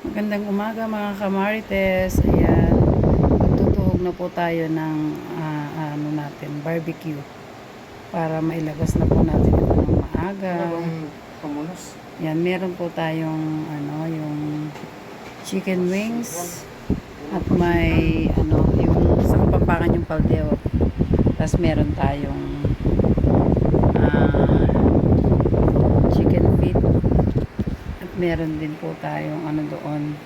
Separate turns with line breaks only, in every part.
Magandang umaga mga kamarites. Ayan, magtutuhog na po tayo ng barbecue para mailabas na po natin ito ng maaga. Yan, meron po tayong yung chicken wings at may yung sa Kapampangan yung paldew. Tapos meron tayong chicken feet. Meron din po tayong doon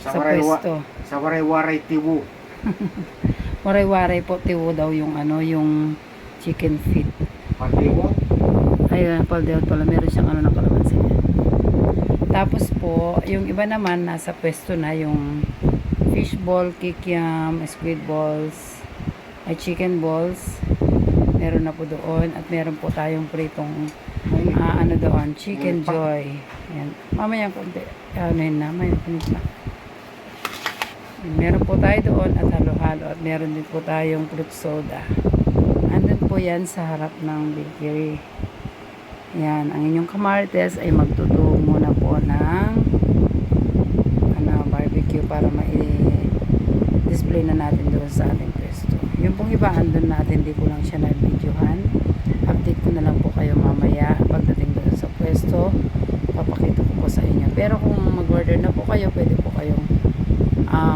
sa pwesto.
Sa waray-waray tiwo.
Waray-waray po tiwo daw yung yung chicken feet.
Paldiwo?
Ayun, paldeot pala. Meron siyang ng kalamansi. Tapos po, yung iba naman nasa pwesto na yung fish ball, kikiam, squid balls, ay chicken balls. Meron na po doon at meron po tayong pritong doon, chicken joy. Ayan. Mamaya konti. May pinit na. Meron po tayo doon at halo-halo at meron din po tayong fruit soda. Andun po yan sa harap ng bakery. Yan. Ang inyong kamarites ay magtutuhog muna po ng barbecue para display na natin doon sa ating pwesto. Yung pong iba andun natin, di ko lang siya na-videohan. Update ko na lang po kayo mamaya pagdating doon sa pwesto. Papakita ko po sa inyo. Pero kung mag-order na po kayo, pwede po kayong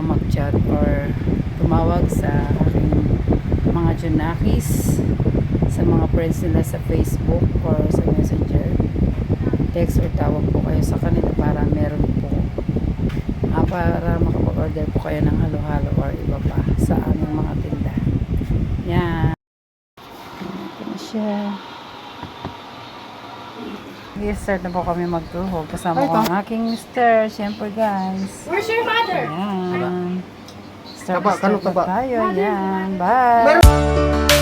mag-chat or tumawag sa aking mga Junakis, sa mga friends nila sa Facebook or sa Messenger. Text or tawag po kayo sa kanila para meron po para makapag-order po kayo ng halo-halo or iba pa sa aming mga tinda. Yan. Ito na siya. I-start na po kami magtuhog. Kasama ko ang aking mister. Siyempre guys.
Where's your mother?
Ayan. Start
Taba,
na
taba.
tayo. Ayan. Bye.